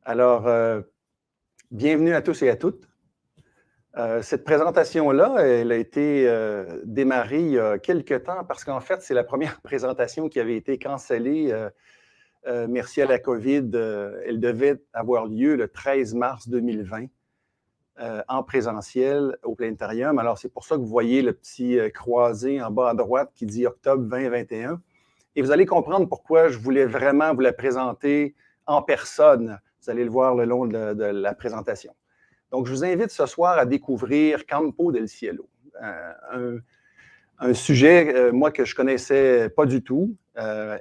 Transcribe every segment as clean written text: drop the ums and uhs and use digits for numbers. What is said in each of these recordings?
Alors, bienvenue à tous et à toutes. Cette présentation-là, elle a été démarrée il y a quelque temps parce qu'en fait, c'est la première présentation qui avait été cancellée. Merci à la COVID. Elle devait avoir lieu le 13 mars 2020 en présentiel au Planétarium. Alors, c'est pour ça que vous voyez le petit croisé en bas à droite qui dit octobre 2021. Et vous allez comprendre pourquoi je voulais vraiment vous la présenter en personne. Vous allez le voir le long de la présentation. Donc, je vous invite ce soir à découvrir Campo del Cielo, un sujet, moi, que je ne connaissais pas du tout.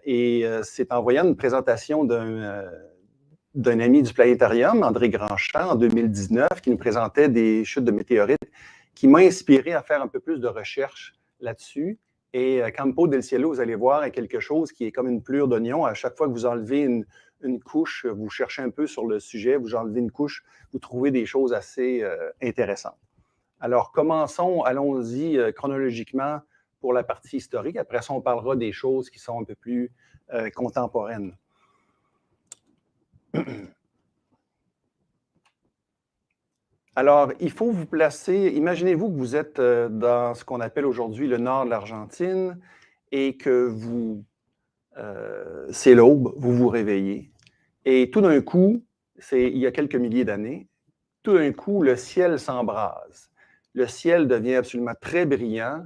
Et c'est en voyant une présentation d'un ami du Planétarium, André Grandchamp, en 2019, qui nous présentait des chutes de météorites, qui m'a inspiré à faire un peu plus de recherche là-dessus. Et Campo del Cielo, vous allez voir, est quelque chose qui est comme une plure d'oignon. À chaque fois que vous enlevez une couche, vous cherchez un peu sur le sujet, vous enlevez une couche, vous trouvez des choses assez intéressantes. Alors, commençons, allons-y chronologiquement pour la partie historique. Après ça, on parlera des choses qui sont un peu plus contemporaines. Alors, il faut vous placer, imaginez-vous que vous êtes dans ce qu'on appelle aujourd'hui le nord de l'Argentine et que c'est l'aube, vous vous réveillez. Et tout d'un coup, il y a quelques milliers d'années, tout d'un coup, le ciel s'embrase. Le ciel devient absolument très brillant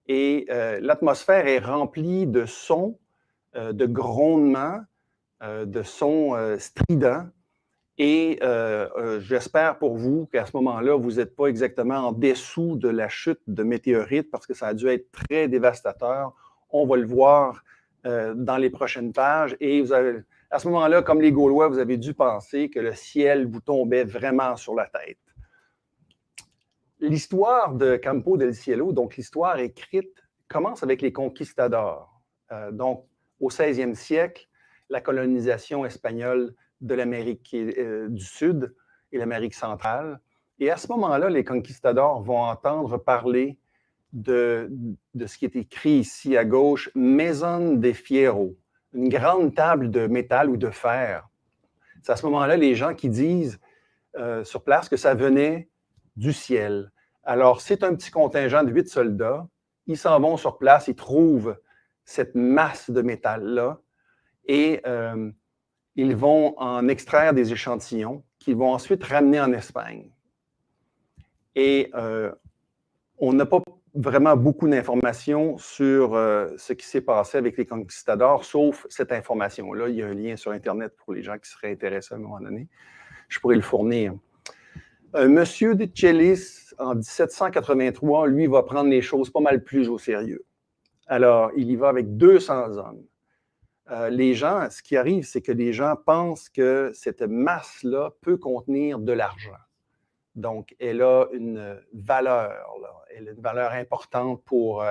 et l'atmosphère est remplie de sons, de grondements, de sons stridents. Et j'espère pour vous qu'à ce moment-là, vous n'êtes pas exactement en dessous de la chute de météorites parce que ça a dû être très dévastateur. On va le voir dans les prochaines pages. Et à ce moment-là, comme les Gaulois, vous avez dû penser que le ciel vous tombait vraiment sur la tête. L'histoire de Campo del Cielo, donc l'histoire écrite, commence avec les conquistadors. Donc, au 16e siècle, la colonisation espagnole de l'Amérique du Sud et l'Amérique centrale. Et à ce moment-là, les conquistadors vont entendre parler de ce qui est écrit ici à gauche, Maison de Fierro, une grande table de métal ou de fer. C'est à ce moment-là les gens qui disent sur place que ça venait du ciel. Alors, c'est un petit contingent de 8 soldats. Ils s'en vont sur place, ils trouvent cette masse de métal-là et ils vont en extraire des échantillons qu'ils vont ensuite ramener en Espagne. Et on n'a pas vraiment beaucoup d'informations sur ce qui s'est passé avec les conquistadors, sauf cette information-là. Il y a un lien sur Internet pour les gens qui seraient intéressés à un moment donné. Je pourrais le fournir. Monsieur de Celis, en 1783, lui, va prendre les choses pas mal plus au sérieux. Alors, il y va avec 200 hommes. Les gens, ce qui arrive, c'est que les gens pensent que cette masse-là peut contenir de l'argent. Donc, elle a une valeur, là. Elle a une valeur importante pour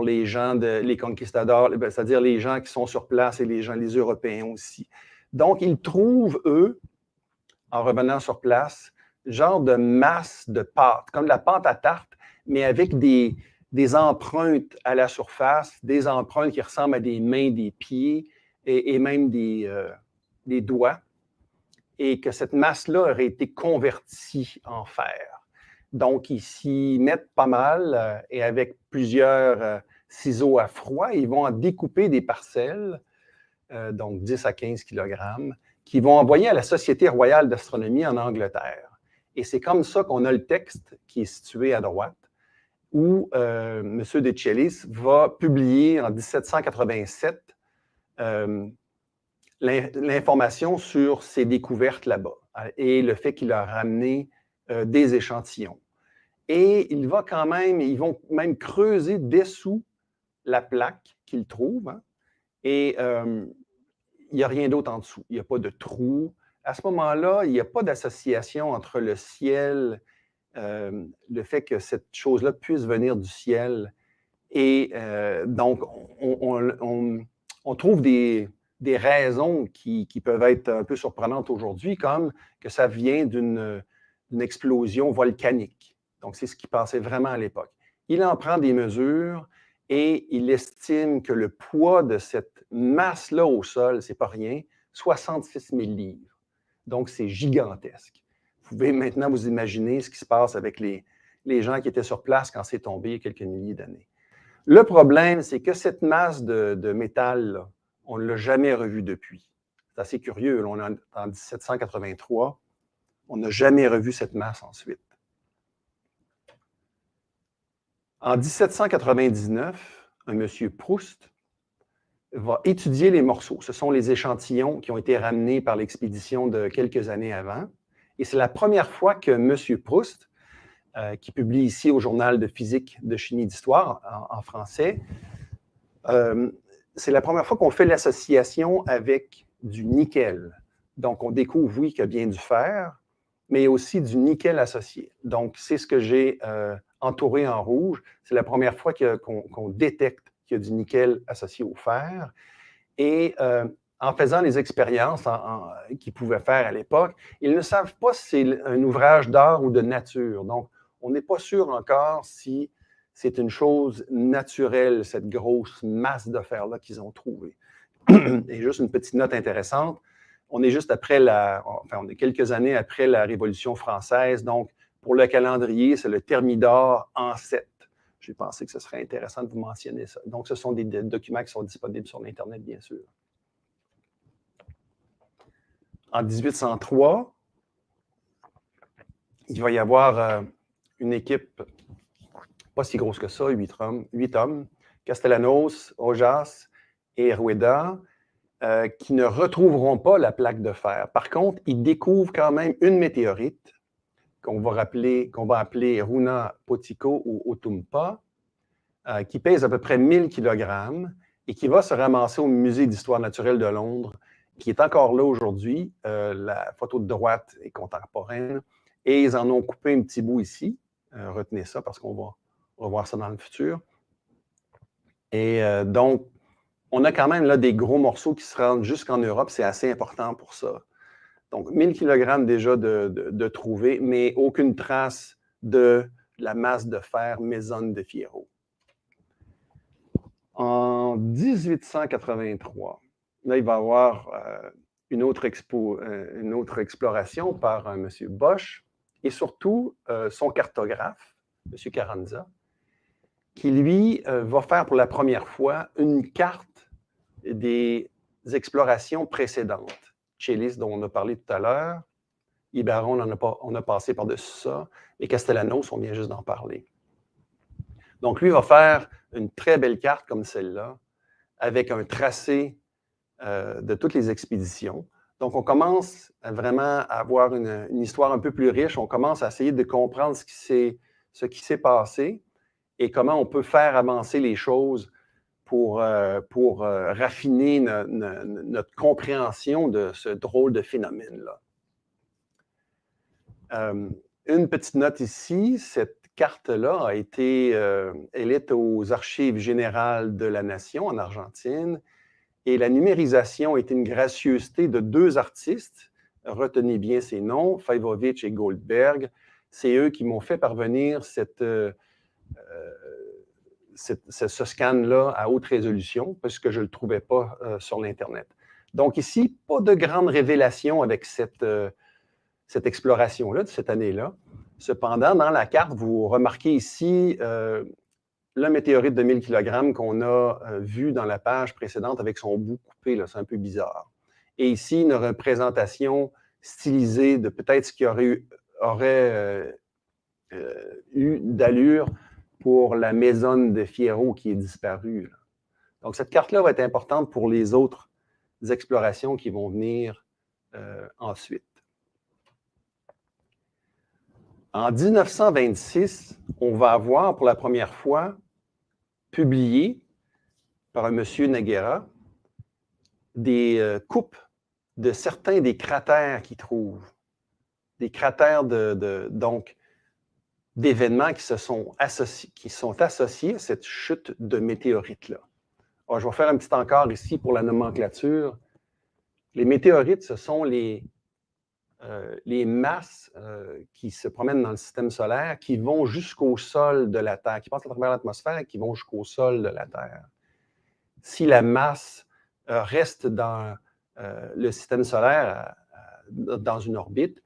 les gens, les conquistadors, c'est-à-dire les gens qui sont sur place et les Européens aussi. Donc, ils trouvent, eux, en revenant sur place, genre de masse de pâte, comme de la pâte à tarte, mais avec des empreintes à la surface, des empreintes qui ressemblent à des mains, des pieds et même des doigts, et que cette masse-là aurait été convertie en fer. Donc, ils s'y mettent pas mal et avec plusieurs ciseaux à froid, ils vont en découper des parcelles, donc 10 à 15 kg, qui vont envoyer à la Société royale d'astronomie en Angleterre. Et c'est comme ça qu'on a le texte qui est situé à droite, où M. de Celis va publier en 1787 l'information sur ces découvertes là-bas et le fait qu'il a ramené des échantillons. Et ils vont même creuser dessous la plaque qu'ils trouvent, hein, et il n'y a rien d'autre en dessous. Il n'y a pas de trou. À ce moment-là, il n'y a pas d'association entre le ciel, le fait que cette chose-là puisse venir du ciel. Et donc, on trouve des raisons qui peuvent être un peu surprenantes aujourd'hui, comme que ça vient d'une explosion volcanique. Donc, c'est ce qu'il pensait vraiment à l'époque. Il en prend des mesures et il estime que le poids de cette masse-là au sol, c'est pas rien, 66 000 livres. Donc, c'est gigantesque. Vous pouvez maintenant vous imaginer ce qui se passe avec les gens qui étaient sur place quand c'est tombé il y a quelques milliers d'années. Le problème, c'est que cette masse de métal, là, on ne l'a jamais revue depuis. C'est assez curieux. Là, on est en 1783. On n'a jamais revu cette masse ensuite. En 1799, un monsieur Proust va étudier les morceaux. Ce sont les échantillons qui ont été ramenés par l'expédition de quelques années avant. Et c'est la première fois que monsieur Proust, qui publie ici au Journal de physique, de chimie, d'histoire en français, c'est la première fois qu'on fait l'association avec du nickel. Donc, on découvre, oui, qu'il y a bien du fer, mais aussi du nickel associé. Donc, c'est ce que j'ai entouré en rouge. C'est la première fois qu'on détecte qu'il y a du nickel associé au fer. Et en faisant les expériences qu'ils pouvaient faire à l'époque, ils ne savent pas si c'est un ouvrage d'art ou de nature. Donc, on n'est pas sûr encore si c'est une chose naturelle, cette grosse masse de fer-là qu'ils ont trouvée. Et juste une petite note intéressante, on est juste après on est quelques années après la Révolution française, donc pour le calendrier, c'est le Thermidor an 7. J'ai pensé que ce serait intéressant de vous mentionner ça. Donc, ce sont des documents qui sont disponibles sur l'Internet, bien sûr. En 1803, il va y avoir une équipe pas si grosse que ça, 8 hommes, Castellanos, Ojas et Rueda, qui ne retrouveront pas la plaque de fer. Par contre, ils découvrent quand même une météorite qu'on va appeler Runa Potico ou Otumpa, qui pèse à peu près 1000 kg et qui va se ramasser au Musée d'histoire naturelle de Londres, qui est encore là aujourd'hui. La photo de droite est contemporaine. Et ils en ont coupé un petit bout ici. Retenez ça parce qu'on va voir ça dans le futur. Et donc, on a quand même là des gros morceaux qui se rendent jusqu'en Europe. C'est assez important pour ça. Donc, 1000 kg déjà de trouver, mais aucune trace de la masse de fer Mesone de Fierro. En 1883, là, il va y avoir une autre exploration par M. Bosch et surtout son cartographe, M. Carranza, qui, lui, va faire pour la première fois une carte des explorations précédentes. Chelis, dont on a parlé tout à l'heure, Ibaron, on a passé par-dessus ça, et Castellanos, on vient juste d'en parler. Donc, lui va faire une très belle carte comme celle-là, avec un tracé de toutes les expéditions. Donc, on commence vraiment à avoir une histoire un peu plus riche. On commence à essayer de comprendre ce qui s'est passé et comment on peut faire avancer les choses pour raffiner notre compréhension de ce drôle de phénomène-là. Une petite note ici, cette carte-là elle est aux Archives générales de la Nation en Argentine, et la numérisation est une gracieuseté de 2 artistes. Retenez bien ces noms, Fajvovic et Goldberg. C'est eux qui m'ont fait parvenir ce scan-là à haute résolution, parce que je ne le trouvais pas sur l'Internet. Donc ici, pas de grande révélation avec cette exploration-là, de cette année-là. Cependant, dans la carte, vous remarquez ici le météorite de 1000 kg qu'on a vu dans la page précédente avec son bout coupé, c'est un peu bizarre. Et ici, une représentation stylisée de peut-être ce qui aurait eu d'allure pour la Mesone de Fierro qui est disparue. Là. Donc, cette carte-là va être importante pour les autres explorations qui vont venir ensuite. En 1926, on va avoir pour la première fois publié par un monsieur Neguera des coupes de certains des cratères qu'il trouve. Des cratères donc d'événements qui sont associés à cette chute de météorites-là. Alors, je vais faire un petit encart ici pour la nomenclature. Les météorites, ce sont les masses qui se promènent dans le système solaire, qui vont jusqu'au sol de la Terre, qui passent à travers l'atmosphère et qui vont jusqu'au sol de la Terre. Si la masse reste dans le système solaire dans une orbite.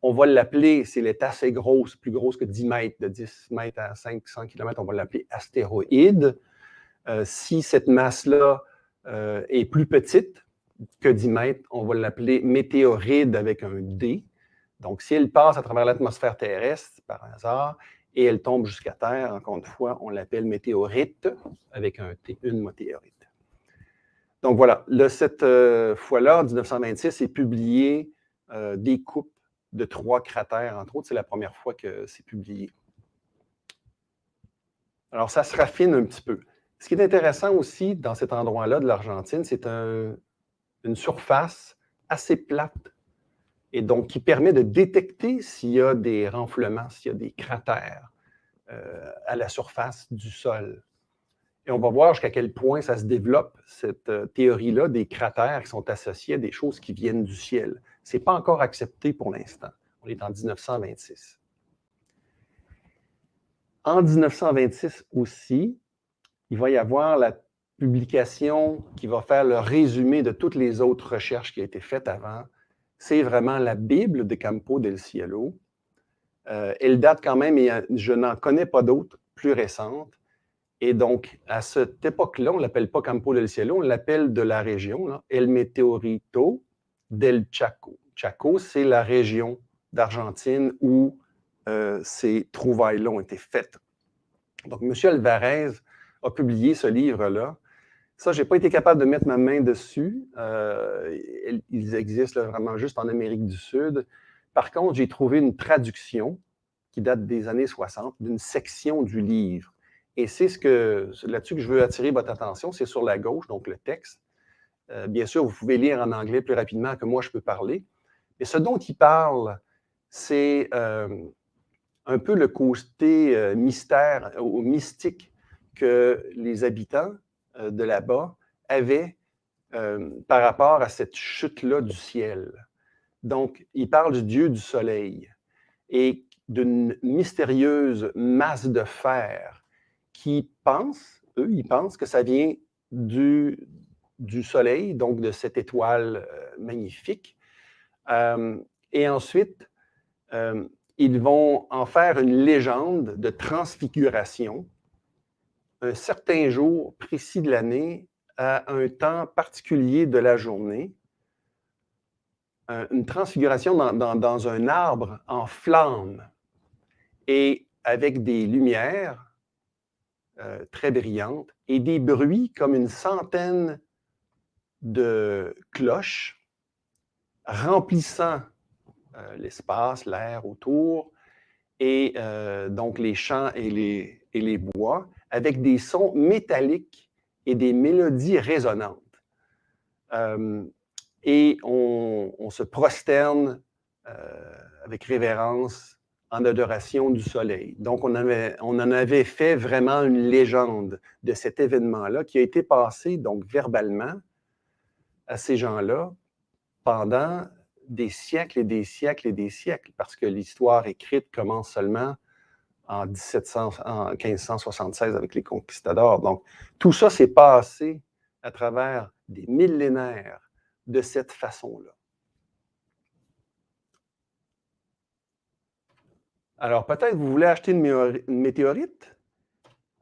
On va l'appeler, si elle est assez grosse, plus grosse que 10 mètres, de 10 mètres à 500 km, on va l'appeler astéroïde. Si cette masse-là est plus petite que 10 mètres, on va l'appeler météoride avec un D. Donc, si elle passe à travers l'atmosphère terrestre, par hasard, et elle tombe jusqu'à Terre, encore une fois, on l'appelle météorite avec un T, une météorite. Donc voilà, cette fois-là, en 1926, est publié des coupes de 3 cratères, entre autres. C'est la première fois que c'est publié. Alors, ça se raffine un petit peu. Ce qui est intéressant aussi dans cet endroit-là de l'Argentine, c'est une surface assez plate et donc qui permet de détecter s'il y a des renflements, s'il y a des cratères à la surface du sol. Et on va voir jusqu'à quel point ça se développe, cette théorie-là des cratères qui sont associés à des choses qui viennent du ciel. Ce n'est pas encore accepté pour l'instant. On est en 1926. En 1926 aussi, il va y avoir la publication qui va faire le résumé de toutes les autres recherches qui ont été faites avant. C'est vraiment la Bible de Campo del Cielo. Elle date quand même, et je n'en connais pas d'autres plus récentes. Et donc, à cette époque-là, on ne l'appelle pas Campo del Cielo, on l'appelle de la région, là, El Meteorito del Chaco. Chaco, c'est la région d'Argentine où ces trouvailles-là ont été faites. Donc, M. Alvarez a publié ce livre-là. Ça, je n'ai pas été capable de mettre ma main dessus. Ils existent là, vraiment juste en Amérique du Sud. Par contre, j'ai trouvé une traduction qui date des années 60 d'une section du livre. Et c'est là-dessus que je veux attirer votre attention, c'est sur la gauche, donc le texte. Bien sûr, vous pouvez lire en anglais plus rapidement que moi je peux parler. Et ce dont il parle, c'est un peu le côté mystère ou mystique que les habitants de là-bas avaient par rapport à cette chute-là du ciel. Donc, il parle du dieu du soleil et d'une mystérieuse masse de fer qui ils pensent que ça vient du soleil, donc de cette étoile magnifique. Et ensuite, ils vont en faire une légende de transfiguration, un certain jour précis de l'année, à un temps particulier de la journée, une transfiguration dans un arbre en flammes et avec des lumières très brillantes et des bruits comme une centaine de cloches remplissant l'espace, l'air autour, et donc les champs et les bois, avec des sons métalliques et des mélodies résonnantes. Et on se prosterne avec révérence en adoration du soleil. Donc, on en avait fait vraiment une légende de cet événement-là qui a été passé donc verbalement à ces gens-là pendant des siècles et des siècles et des siècles, parce que l'histoire écrite commence seulement en 1576 avec les conquistadors. Donc, tout ça s'est passé à travers des millénaires de cette façon-là. Alors, peut-être vous voulez acheter une météorite?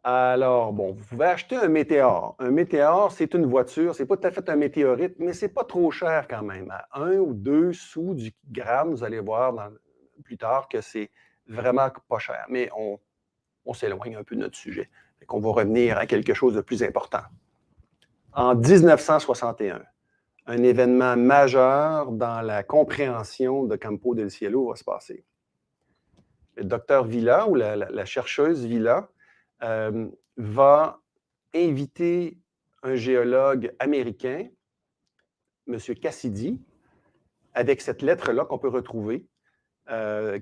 Alors, bon, vous pouvez acheter un météore. Un météore, c'est une voiture, c'est pas tout à fait un météorite, mais c'est pas trop cher quand même. À 1 ou 2 sous du gramme, vous allez voir plus tard que c'est vraiment pas cher. Mais on s'éloigne un peu de notre sujet. On va revenir à quelque chose de plus important. En 1961, un événement majeur dans la compréhension de Campo del Cielo va se passer. Le docteur Villa, ou la chercheuse Villa, va inviter un géologue américain, M. Cassidy, avec cette lettre-là qu'on peut retrouver,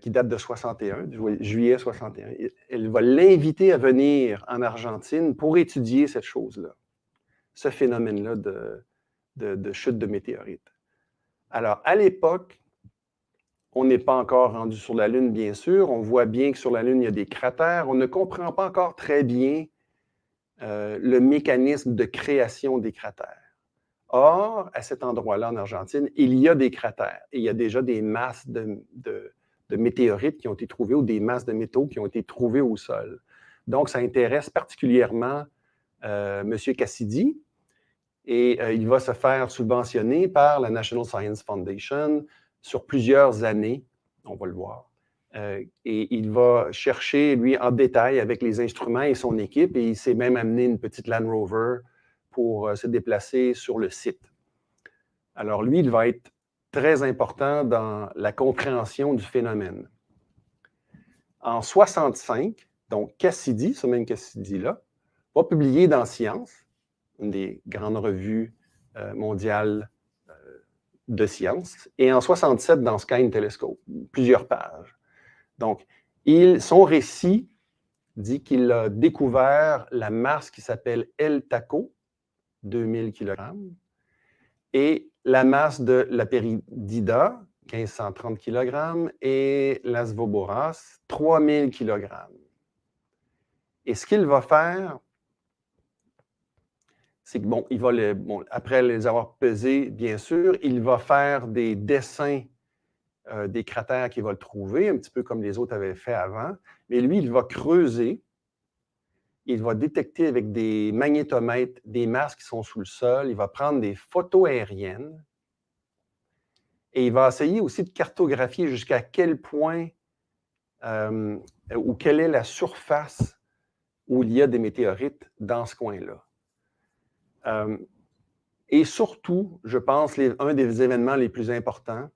qui date de 61, juillet 61. Elle va l'inviter à venir en Argentine pour étudier cette chose-là, ce phénomène-là de chute de météorites. Alors, à l'époque, on n'est pas encore rendu sur la Lune, bien sûr. On voit bien que sur la Lune, il y a des cratères. On ne comprend pas encore très bien le mécanisme de création des cratères. Or, à cet endroit-là, en Argentine, il y a des cratères et il y a déjà des masses de météorites qui ont été trouvées ou des masses de métaux qui ont été trouvées au sol. Donc, ça intéresse particulièrement M. Cassidy et il va se faire subventionner par la National Science Foundation sur plusieurs années, on va le voir. Et il va chercher, lui, en détail avec les instruments et son équipe, et il s'est même amené une petite Land Rover pour se déplacer sur le site. Alors, lui, il va être très important dans la compréhension du phénomène. En 65, donc Cassidy, ce même Cassidy-là, va publier dans Science, une des grandes revues mondiales de sciences, et en 67 dans Sky Telescope, plusieurs pages. Donc, son récit dit qu'il a découvert la masse qui s'appelle El Taco, 2000 kg, et la masse de la Péridida, 1530 kg, et l'Asvoboras, 3000 kg. Et ce qu'il va faire, c'est que, il va après les avoir pesés, bien sûr, il va faire des dessins des cratères qu'il va le trouver, un petit peu comme les autres avaient fait avant. Mais lui, il va creuser, il va détecter avec des magnétomètres des masses qui sont sous le sol, il va prendre des photos aériennes et il va essayer aussi de cartographier jusqu'à quel point ou quelle est la surface où il y a des météorites dans ce coin-là. Et surtout, je pense, un des événements les plus importants,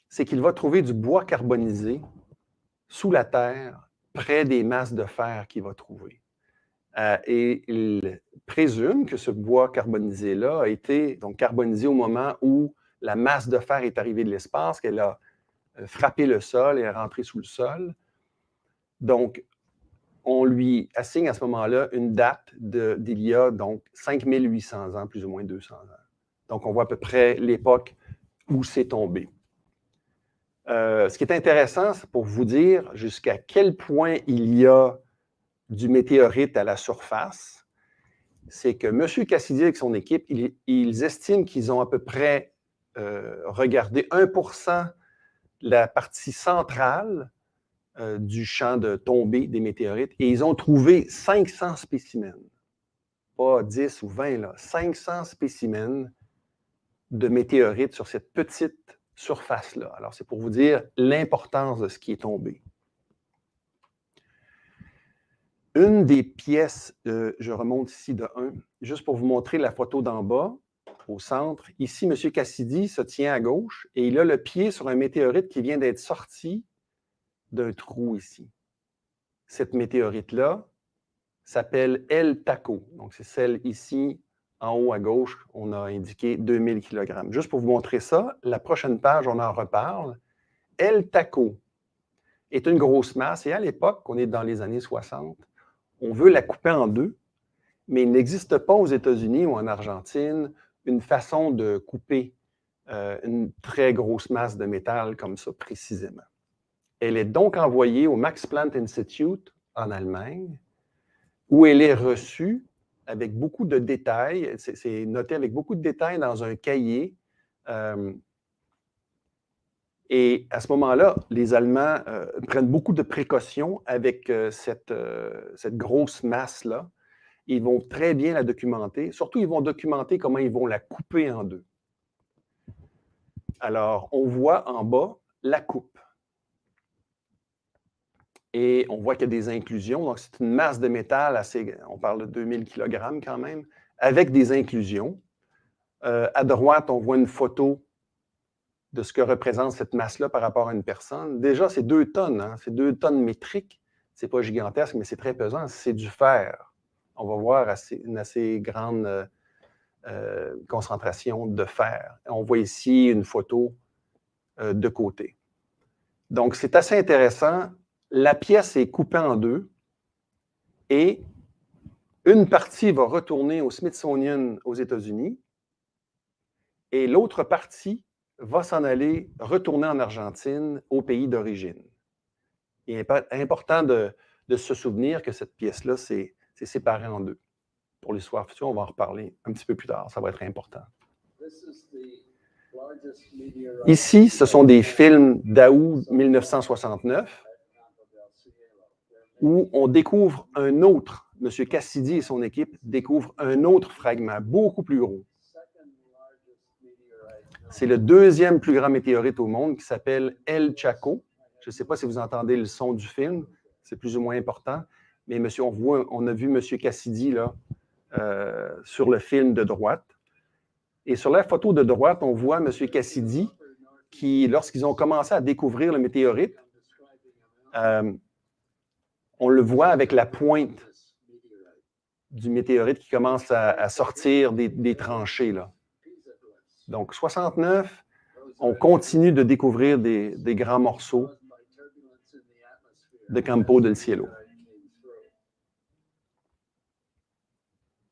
c'est qu'il va trouver du bois carbonisé sous la terre, près des masses de fer qu'il va trouver. Et il présume que ce bois carbonisé-là a été donc carbonisé au moment où la masse de fer est arrivée de l'espace, qu'elle a frappé le sol et est rentrée sous le sol. Donc, on lui assigne à ce moment-là une date d'il y a donc 5800 ans, plus ou moins 200 ans. Donc, on voit à peu près l'époque où c'est tombé. Ce qui est intéressant, c'est pour vous dire jusqu'à quel point il y a du météorite à la surface, c'est que M. Cassidy avec son équipe, ils estiment qu'ils ont à peu près regardé 1% la partie centrale du champ de tombée des météorites et ils ont trouvé 500 spécimens. Pas 10 ou 20, là, 500 spécimens de météorites sur cette petite surface-là. Alors, c'est pour vous dire l'importance de ce qui est tombé. Une des pièces, je remonte ici de 1, juste pour vous montrer la photo d'en bas, au centre. Ici, M. Cassidy se tient à gauche et il a le pied sur un météorite qui vient d'être sorti d'un trou ici. Cette météorite-là s'appelle El Taco. Donc, c'est celle ici, en haut à gauche, on a indiqué 2000 kg. Juste pour vous montrer ça, la prochaine page, on en reparle. El Taco est une grosse masse et à l'époque, on est dans les années 60, on veut la couper en deux, mais il n'existe pas aux États-Unis ou en Argentine une façon de couper une très grosse masse de métal comme ça précisément. Elle est donc envoyée au Max Planck Institute en Allemagne, où elle est reçue avec beaucoup de détails. C'est noté avec beaucoup de détails dans un cahier. Et à ce moment-là, les Allemands prennent beaucoup de précautions avec cette grosse masse-là. Ils vont très bien la documenter. Surtout, ils vont documenter comment ils vont la couper en deux. Alors, on voit en bas la coupe. Et on voit qu'il y a des inclusions. Donc, c'est une masse de métal assez, on parle de 2000 kg quand même, avec des inclusions. À droite, on voit une photo de ce que représente cette masse-là par rapport à une personne. Déjà, c'est 2 tonnes, hein? C'est 2 tonnes métriques. C'est pas gigantesque, mais c'est très pesant. C'est du fer. On va voir une assez grande concentration de fer. On voit ici une photo de côté. Donc, c'est assez intéressant. La pièce est coupée en deux et une partie va retourner au Smithsonian aux États-Unis et l'autre partie va s'en aller retourner en Argentine, au pays d'origine. Il est important de se souvenir que cette pièce-là, c'est séparé en deux. Pour l'histoire future, on va en reparler un petit peu plus tard. Ça va être important. Ici, ce sont des films d'août 1969 où on découvre un autre, M. Cassidy et son équipe découvrent un autre fragment, beaucoup plus gros. C'est le deuxième plus grand météorite au monde qui s'appelle El Chaco. Je ne sais pas si vous entendez le son du film, c'est plus ou moins important, mais on a vu M. Cassidy là, sur le film de droite. Et sur la photo de droite, on voit M. Cassidy qui, lorsqu'ils ont commencé à découvrir le météorite, on le voit avec la pointe du météorite qui commence à sortir des tranchées. Là. Donc, 69, on continue de découvrir des grands morceaux de Campo del Cielo.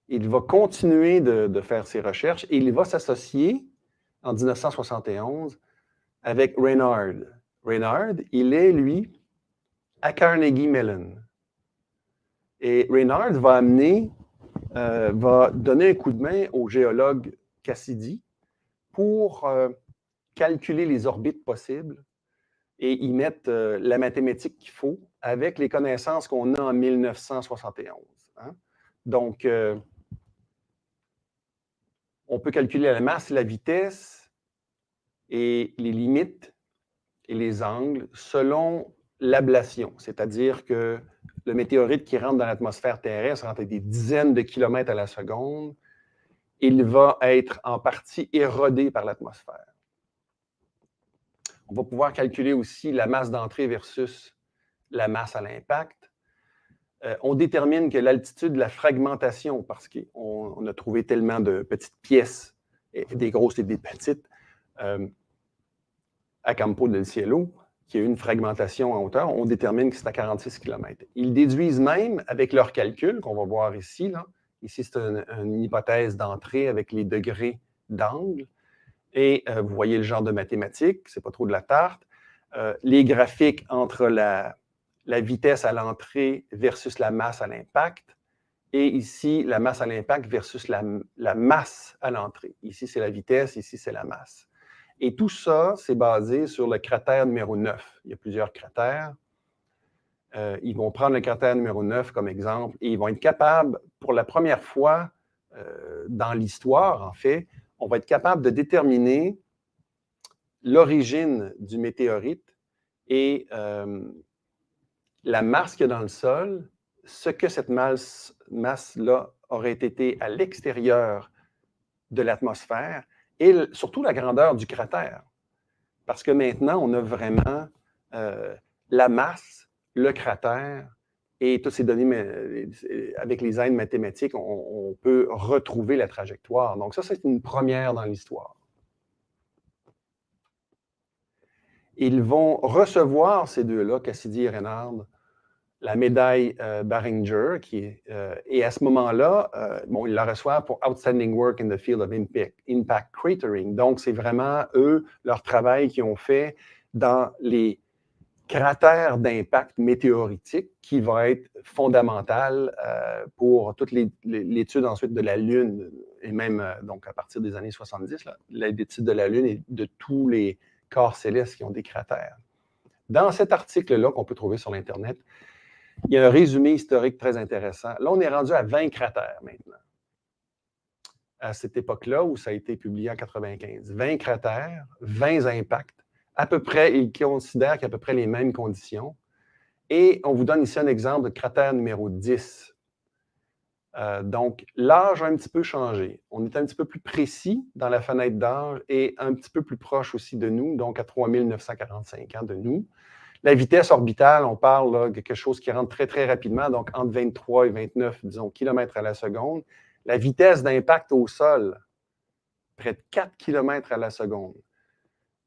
Il va continuer de faire ses recherches et il va s'associer en 1971 avec Renard. Renard, il est, lui, à Carnegie Mellon. Et Renard va donner un coup de main au géologue Cassidy pour calculer les orbites possibles et y mettre la mathématique qu'il faut avec les connaissances qu'on a en 1971. Hein? Donc, on peut calculer la masse, la vitesse et les limites et les angles selon l'ablation, c'est-à-dire que le météorite qui rentre dans l'atmosphère terrestre rentre à des dizaines de kilomètres à la seconde, il va être en partie érodé par l'atmosphère. On va pouvoir calculer aussi la masse d'entrée versus la masse à l'impact. On détermine que l'altitude de la fragmentation, parce qu'on a trouvé tellement de petites pièces, des grosses et des petites, à Campo del Cielo, qui a une fragmentation en hauteur, on détermine que c'est à 46 km. Ils déduisent même, avec leurs calculs, qu'on va voir ici, là, ici c'est une hypothèse d'entrée avec les degrés d'angle, et vous voyez le genre de mathématiques, c'est pas trop de la tarte, les graphiques entre la vitesse à l'entrée versus la masse à l'impact, et ici, la masse à l'impact versus la masse à l'entrée. Ici, c'est la vitesse, ici, c'est la masse. Et tout ça, c'est basé sur le cratère numéro 9. Il y a plusieurs cratères. Ils vont prendre le cratère numéro 9 comme exemple et ils vont être capables, pour la première fois dans l'histoire, en fait, on va être capable de déterminer l'origine du météorite et la masse qu'il y a dans le sol, ce que cette masse-là aurait été à l'extérieur de l'atmosphère et surtout la grandeur du cratère. Parce que maintenant, on a vraiment la masse, le cratère et toutes ces données, avec les aides mathématiques, on peut retrouver la trajectoire. Donc ça, c'est une première dans l'histoire. Ils vont recevoir, ces deux-là, Cassidy et Renard, la médaille Barringer, et à ce moment-là, ils la reçoivent pour Outstanding Work in the Field of Impact Cratering. Donc, c'est vraiment eux, leur travail qu'ils ont fait dans les cratères d'impact météoritique qui va être fondamental pour toute l'étude ensuite de la Lune, et même donc à partir des années 70, l'étude de la Lune et de tous les corps célestes qui ont des cratères. Dans cet article-là qu'on peut trouver sur l'Internet, il y a un résumé historique très intéressant. Là, on est rendu à 20 cratères maintenant. À cette époque-là, où ça a été publié en 1995. 20 cratères, 20 impacts. À peu près, ils considèrent qu'il y a à peu près les mêmes conditions. Et on vous donne ici un exemple de cratère numéro 10. Donc, l'âge a un petit peu changé. On est un petit peu plus précis dans la fenêtre d'âge et un petit peu plus proche aussi de nous, donc à 3945 ans de nous. La vitesse orbitale, on parle là, de quelque chose qui rentre très, très rapidement, donc entre 23 et 29, disons, kilomètres à la seconde. La vitesse d'impact au sol, près de 4 km à la seconde.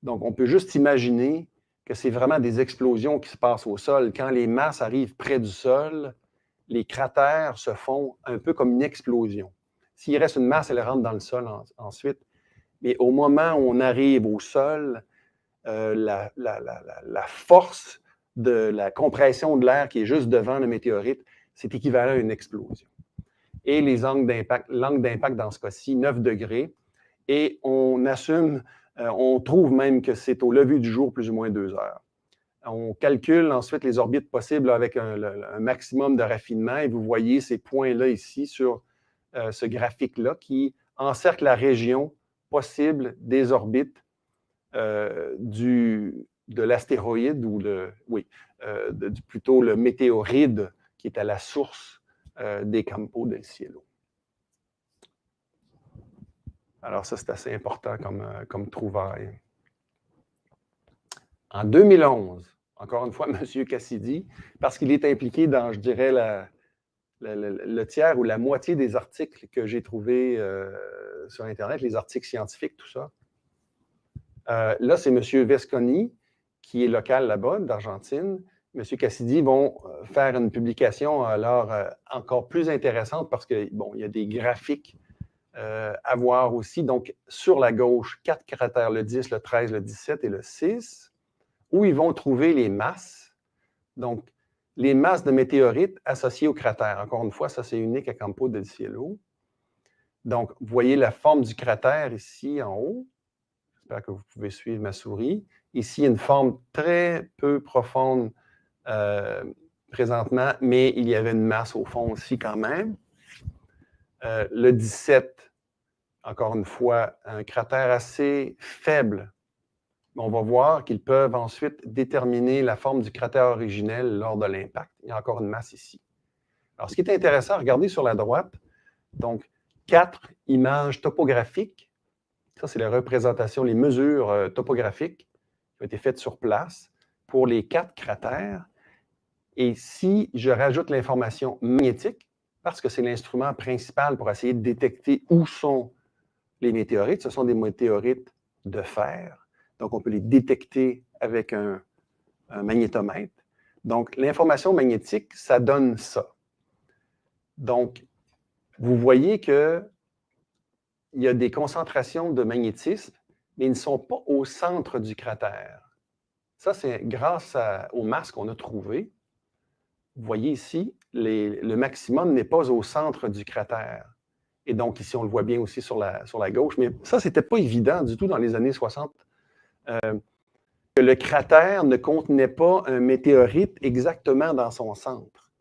Donc, on peut juste imaginer que c'est vraiment des explosions qui se passent au sol. Quand les masses arrivent près du sol, les cratères se font un peu comme une explosion. S'il reste une masse, elle rentre dans le sol ensuite. Mais au moment où on arrive au sol, la force de la compression de l'air qui est juste devant le météorite, c'est équivalent à une explosion. Et les angles d'impact dans ce cas-ci, 9 degrés. et on assume, on trouve même que c'est au lever du jour, plus ou moins 2 heures. On calcule ensuite les orbites possibles avec un maximum de raffinement et vous voyez ces points-là ici sur ce graphique-là qui encercle la région possible des orbites de l'astéroïde ou plutôt le météoride qui est à la source des Campo del Cielo. Alors ça, c'est assez important comme trouvaille. En 2011, encore une fois, M. Cassidy, parce qu'il est impliqué dans, je dirais, le tiers ou la moitié des articles que j'ai trouvés sur Internet, les articles scientifiques, tout ça. Là, c'est M. Vesconi, qui est local là-bas, d'Argentine. M. Cassidy vont faire une publication alors encore plus intéressante parce que, bon, il y a des graphiques à voir aussi. Donc, sur la gauche, 4 cratères, le 10, le 13, le 17 et le 6, où ils vont trouver les masses. Donc, les masses de météorites associées aux cratères. Encore une fois, ça, c'est unique à Campo del Cielo. Donc, vous voyez la forme du cratère ici en haut. J'espère que vous pouvez suivre ma souris. Ici, une forme très peu profonde présentement, mais il y avait une masse au fond aussi quand même. Le 17, encore une fois, un cratère assez faible. On va voir qu'ils peuvent ensuite déterminer la forme du cratère originel lors de l'impact. Il y a encore une masse ici. Alors, ce qui est intéressant, regardez sur la droite, donc 4 images topographiques. Ça, c'est la représentation, les mesures topographiques qui ont été faites sur place pour les 4 cratères. Et si je rajoute l'information magnétique, parce que c'est l'instrument principal pour essayer de détecter où sont les météorites, ce sont des météorites de fer. Donc, on peut les détecter avec un magnétomètre. Donc, l'information magnétique, ça donne ça. Donc, vous voyez qu'il y a des concentrations de magnétisme, mais ils ne sont pas au centre du cratère. Ça, c'est grâce aux masses qu'on a trouvées. Vous voyez ici, le maximum n'est pas au centre du cratère. Et donc, ici, on le voit bien aussi sur la gauche. Mais ça, ce n'était pas évident du tout dans les années 60. Que le cratère ne contenait pas un météorite exactement dans son centre.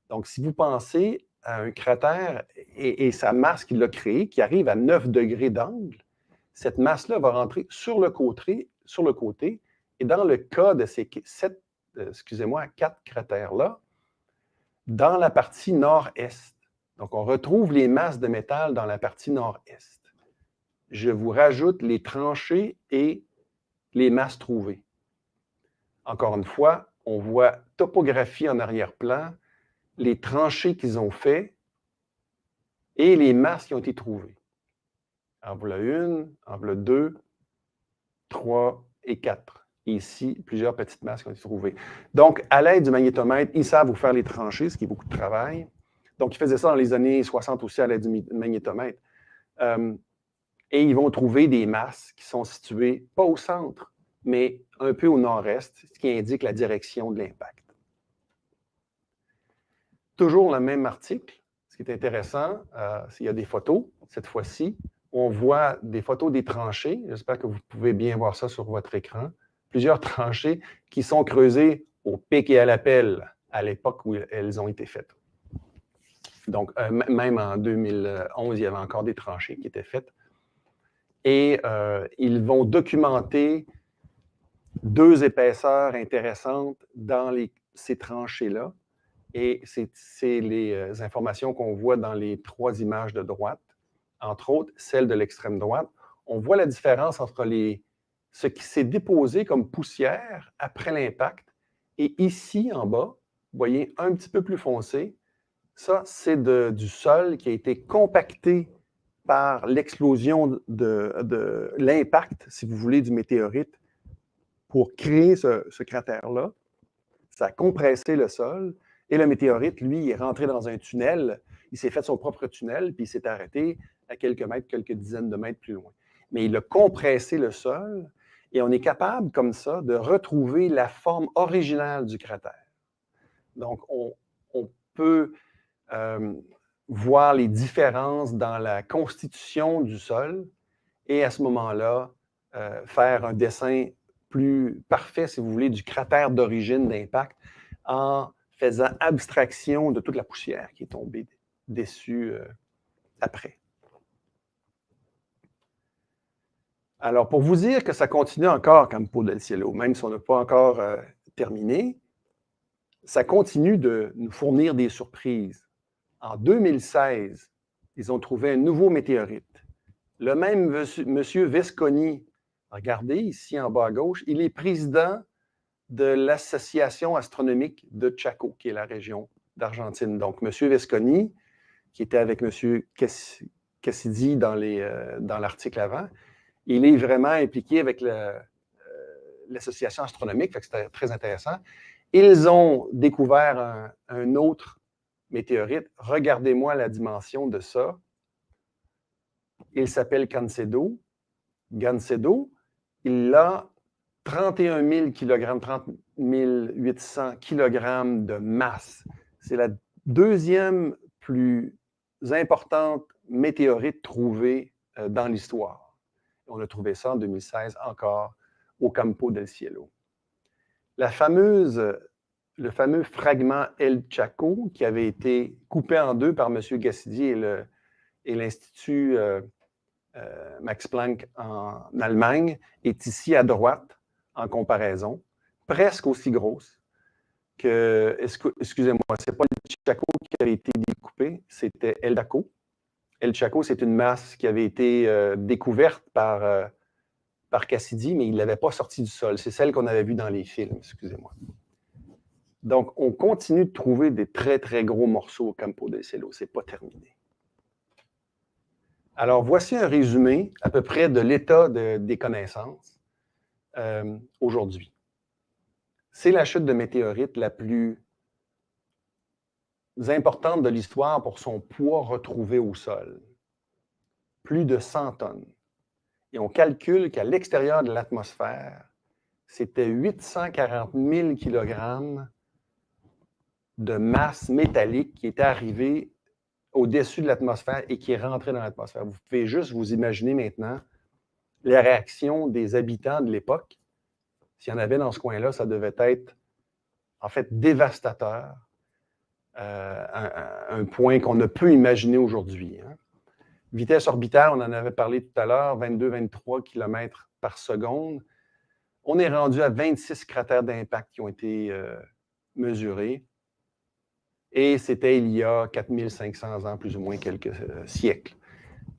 Donc, si vous pensez à un cratère et sa masse qui l'a créé, qui arrive à 9 degrés d'angle, cette masse-là va rentrer sur le côté. Et dans le cas de ces 4 cratères-là, dans la partie nord-est. Donc, on retrouve les masses de métal dans la partie nord-est. Je vous rajoute les tranchées et les masses trouvées. Encore une fois, on voit topographie en arrière-plan, les tranchées qu'ils ont fait et les masses qui ont été trouvées. En voilà 1, en voilà 2, 3 et 4. Et ici, plusieurs petites masses qui ont été trouvées. Donc, à l'aide du magnétomètre, ils savent où faire les tranchées, ce qui est beaucoup de travail. Donc, ils faisaient ça dans les années 60 aussi à l'aide du magnétomètre. Et ils vont trouver des masses qui sont situées, pas au centre, mais un peu au nord-est, ce qui indique la direction de l'impact. Toujours le même article. Ce qui est intéressant, il y a des photos, cette fois-ci. On voit des photos des tranchées. J'espère que vous pouvez bien voir ça sur votre écran. Plusieurs tranchées qui sont creusées au pic et à la pelle à l'époque où elles ont été faites. Donc, même en 2011, il y avait encore des tranchées qui étaient faites. Et ils vont documenter 2 épaisseurs intéressantes dans ces tranchées-là. Et c'est les informations qu'on voit dans les 3 images de droite, entre autres celle de l'extrême droite. On voit la différence entre ce qui s'est déposé comme poussière après l'impact et ici en bas, vous voyez un petit peu plus foncé, ça c'est du sol qui a été compacté par l'explosion de l'impact, si vous voulez, du météorite pour créer ce cratère-là. Ça a compressé le sol et le météorite, lui, est rentré dans un tunnel. Il s'est fait son propre tunnel, puis il s'est arrêté à quelques mètres, quelques dizaines de mètres plus loin. Mais il a compressé le sol et on est capable, comme ça, de retrouver la forme originale du cratère. Donc, on peut voir les différences dans la constitution du sol et à ce moment-là, faire un dessin plus parfait, si vous voulez, du cratère d'origine d'impact en faisant abstraction de toute la poussière qui est tombée dessus après. Alors, pour vous dire que ça continue encore Campo del Cielo, même si on n'a pas encore terminé, ça continue de nous fournir des surprises. En 2016, ils ont trouvé un nouveau météorite. Le même monsieur Vesconi, regardez ici en bas à gauche, il est président de l'Association astronomique de Chaco, qui est la région d'Argentine. Donc, monsieur Vesconi, qui était avec monsieur Cassidy dans l'article avant, il est vraiment impliqué avec l'association astronomique, fait que c'était très intéressant. Ils ont découvert un autre météorite. Regardez-moi la dimension de ça. Il s'appelle Gancedo. Gancedo, il a 31 000 kg, 30 800 kg de masse. C'est la deuxième plus importante météorite trouvée dans l'histoire. On a trouvé ça en 2016 encore au Campo del Cielo. Le fameux fragment El Chaco qui avait été coupé en deux par M. Gassidy et l'Institut Max Planck en Allemagne est ici à droite en comparaison, presque aussi grosse que, excusez-moi, ce n'est pas El Chaco qui avait été découpé, c'était El Chaco. El Chaco, c'est une masse qui avait été découverte par Cassidy, mais il ne l'avait pas sortie du sol. C'est celle qu'on avait vue dans les films, excusez-moi. Donc, on continue de trouver des très, très gros morceaux au Campo del Cielo. Ce n'est pas terminé. Alors, voici un résumé à peu près de l'état des connaissances aujourd'hui. C'est la chute de météorite la plus importante de l'histoire pour son poids retrouvé au sol. Plus de 100 tonnes. Et on calcule qu'à l'extérieur de l'atmosphère, c'était 840 000 kg de masse métallique qui était arrivée au-dessus de l'atmosphère et qui est rentrée dans l'atmosphère. Vous pouvez juste vous imaginer maintenant la réaction des habitants de l'époque. S'il y en avait dans ce coin-là, ça devait être en fait dévastateur, un point qu'on ne peut imaginer aujourd'hui. Hein. Vitesse orbitaire, on en avait parlé tout à l'heure, 22-23 km par seconde. On est rendu à 26 cratères d'impact qui ont été mesurés. Et c'était il y a 4500 ans, plus ou moins quelques siècles.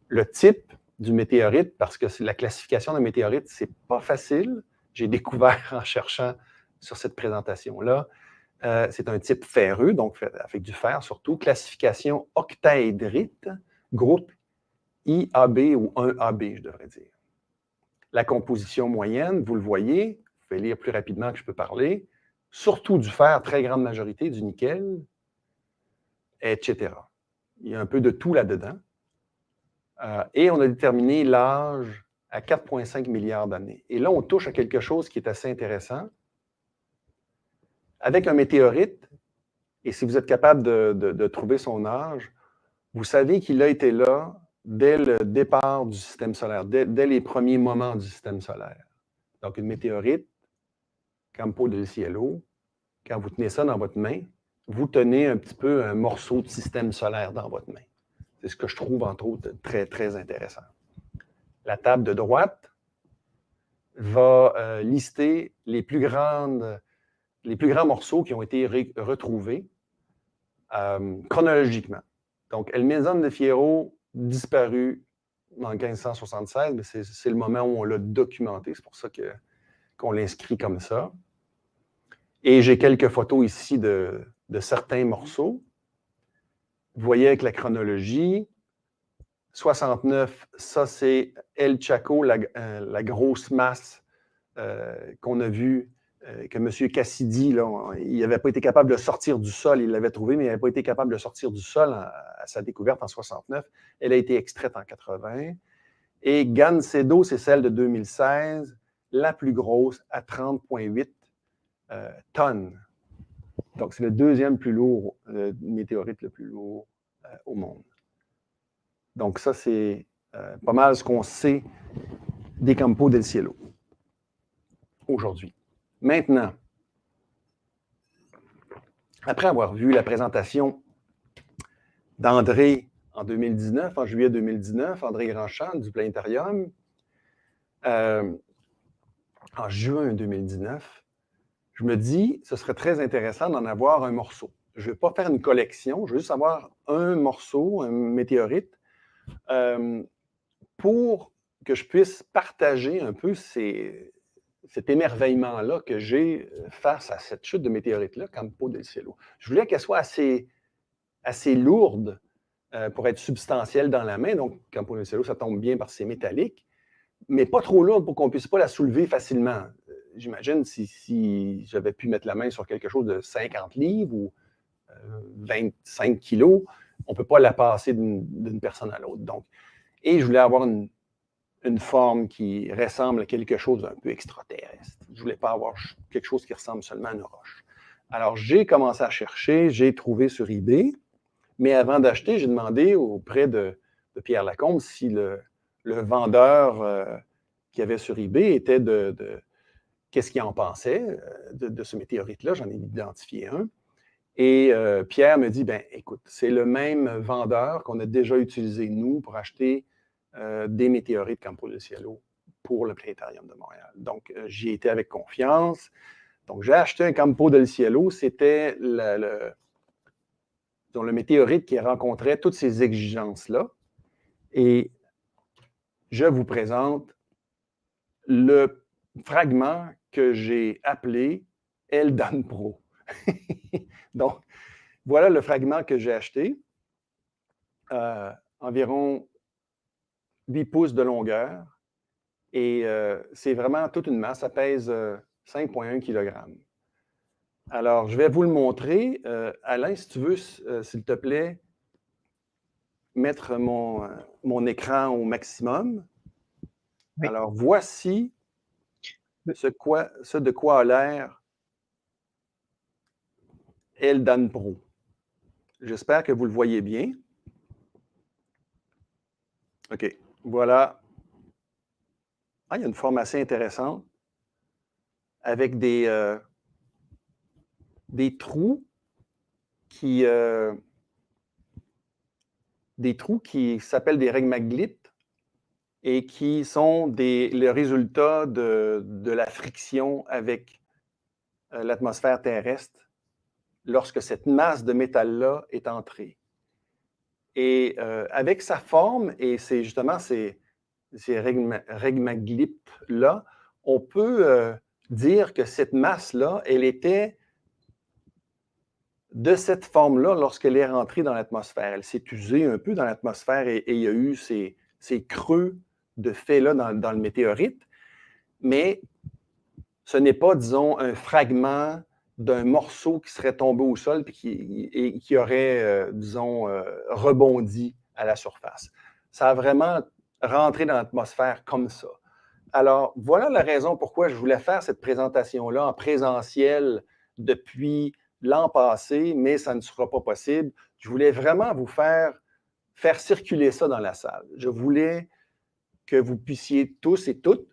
Le type du météorite, parce que la classification d'un météorite, c'est pas facile. J'ai découvert en cherchant sur cette présentation-là. C'est un type ferreux, donc avec du fer surtout. Classification octaédrite, groupe IAB ou 1AB, je devrais dire. La composition moyenne, vous le voyez, vous pouvez lire plus rapidement que je peux parler, surtout du fer, très grande majorité, du nickel, etc. Il y a un peu de tout là-dedans. Et on a déterminé l'âge à 4,5 milliards d'années. Et là, on touche à quelque chose qui est assez intéressant. Avec un météorite, et si vous êtes capable de trouver son âge, vous savez qu'il a été là dès le départ du système solaire, dès les premiers moments du système solaire. Donc, une météorite, Campo del Cielo, quand vous tenez ça dans votre main, vous tenez un petit peu un morceau de système solaire dans votre main. C'est ce que je trouve, entre autres, très, très intéressant. La table de droite va lister les plus grands morceaux qui ont été retrouvés chronologiquement. Donc, El Mesón de Fierro, disparu en 1576, mais c'est le moment où on l'a documenté. C'est pour ça qu'on l'inscrit comme ça. Et j'ai quelques photos ici de certains morceaux. Vous voyez avec la chronologie, 69, ça c'est El Chaco, la grosse masse qu'on a vue, que M. Cassidy, là, il n'avait pas été capable de sortir du sol, il l'avait trouvé, mais il n'avait pas été capable de sortir du sol à sa découverte en 69. Elle a été extraite en 80. Et Gancedo, c'est celle de 2016, la plus grosse, à 30,8 tonnes. Donc, c'est le deuxième plus lourd météorite le plus lourd au monde. Donc, ça, c'est pas mal ce qu'on sait des Campo del Cielo aujourd'hui. Maintenant, après avoir vu la présentation d'André en 2019, en juillet 2019, André Grandchamp du Planétarium, en juin 2019, je me dis, ce serait très intéressant d'en avoir un morceau. Je ne vais pas faire une collection, je veux juste avoir un morceau, un météorite, pour que je puisse partager un peu cet émerveillement-là que j'ai face à cette chute de météorite-là, Campo del Cielo. Je voulais qu'elle soit assez lourde pour être substantielle dans la main. Donc, Campo del Cielo, ça tombe bien parce que c'est métallique, mais pas trop lourde pour qu'on ne puisse pas la soulever facilement. J'imagine si j'avais pu mettre la main sur quelque chose de 50 livres ou 25 kilos, on ne peut pas la passer d'une personne à l'autre. Donc, et je voulais avoir une forme qui ressemble à quelque chose d'un peu extraterrestre. Je ne voulais pas avoir quelque chose qui ressemble seulement à une roche. Alors, j'ai commencé à chercher, j'ai trouvé sur eBay, mais avant d'acheter, j'ai demandé auprès de Pierre Lacombe si le vendeur qu'il y avait sur eBay était qu'est-ce qu'il en pensait de ce météorite-là. J'en ai identifié un. Et Pierre me dit, ben écoute, c'est le même vendeur qu'on a déjà utilisé, nous, pour acheter des météorites Campo del Cielo pour le Planétarium de Montréal. Donc, j'y ai été avec confiance. Donc, j'ai acheté un Campo del Cielo. C'était le météorite qui rencontrait toutes ces exigences-là. Et je vous présente le fragment que j'ai appelé El Dan Pro. Donc, voilà le fragment que j'ai acheté. Environ 8 pouces de longueur. Et c'est vraiment toute une masse. Ça pèse 5,1 kg. Alors, je vais vous le montrer. Alain, si tu veux, s'il te plaît, mettre mon écran au maximum. Oui. Alors, voici ce de quoi a l'air El Dan Pro. J'espère que vous le voyez bien. OK. Voilà. Ah, il y a une forme assez intéressante avec des trous qui s'appellent des régmaglyptes et qui sont le résultat de la friction avec l'atmosphère terrestre lorsque cette masse de métal-là est entrée. Et avec sa forme, et c'est justement ces régmaglyptes-là, on peut dire que cette masse-là, elle était de cette forme-là lorsqu'elle est rentrée dans l'atmosphère. Elle s'est usée un peu dans l'atmosphère et il y a eu ces creux de fait-là dans le météorite. Mais ce n'est pas, disons, un fragment d'un morceau qui serait tombé au sol et qui aurait, disons, rebondi à la surface. Ça a vraiment rentré dans l'atmosphère comme ça. Alors, voilà la raison pourquoi je voulais faire cette présentation-là en présentiel depuis l'an passé, mais ça ne sera pas possible. Je voulais vraiment vous faire circuler ça dans la salle. Je voulais que vous puissiez tous et toutes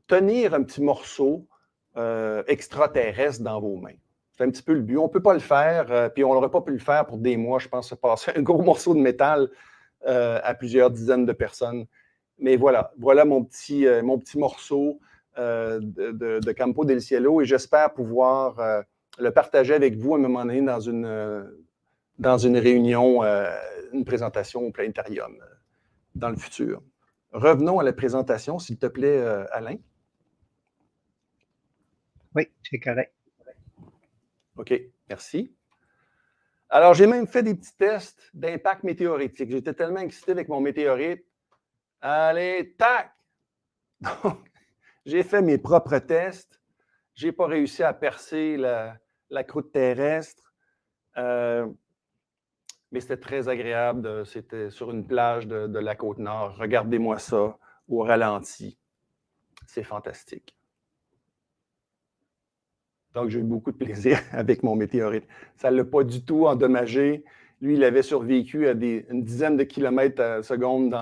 tenir un petit morceau extraterrestre dans vos mains. C'est un petit peu le but. On ne peut pas le faire, puis on n'aurait pas pu le faire pour des mois, je pense, se passer un gros morceau de métal à plusieurs dizaines de personnes. Mais voilà mon petit morceau de Campo del Cielo et j'espère pouvoir le partager avec vous à un moment donné dans une réunion, une présentation au Planétarium dans le futur. Revenons à la présentation, s'il te plaît, Alain. Oui, c'est correct. OK, merci. Alors, j'ai même fait des petits tests d'impact météoritique. J'étais tellement excité avec mon météorite. Allez, tac! Donc, j'ai fait mes propres tests. Je n'ai pas réussi à percer la croûte terrestre. Mais c'était très agréable. C'était sur une plage de la Côte-Nord. Regardez-moi ça au ralenti. C'est fantastique. Donc, j'ai eu beaucoup de plaisir avec mon météorite. Ça ne l'a pas du tout endommagé. Lui, il avait survécu à une dizaine de kilomètres à seconde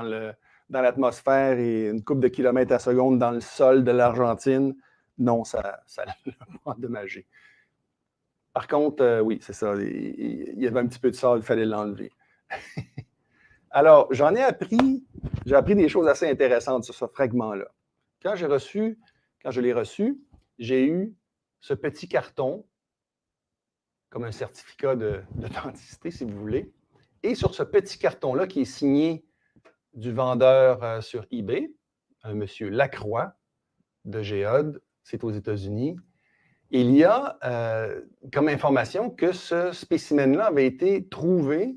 dans l'atmosphère et une couple de kilomètres à seconde dans le sol de l'Argentine, non, ça l'a pas endommagé. Par contre, oui, c'est ça, il y avait un petit peu de sable, il fallait l'enlever. Alors, j'ai appris des choses assez intéressantes sur ce fragment-là. Quand je l'ai reçu, j'ai eu ce petit carton, comme un certificat d'authenticité, si vous voulez. Et sur ce petit carton-là, qui est signé du vendeur sur eBay, un monsieur Lacroix de Géode, c'est aux États-Unis, il y a comme information que ce spécimen-là avait été trouvé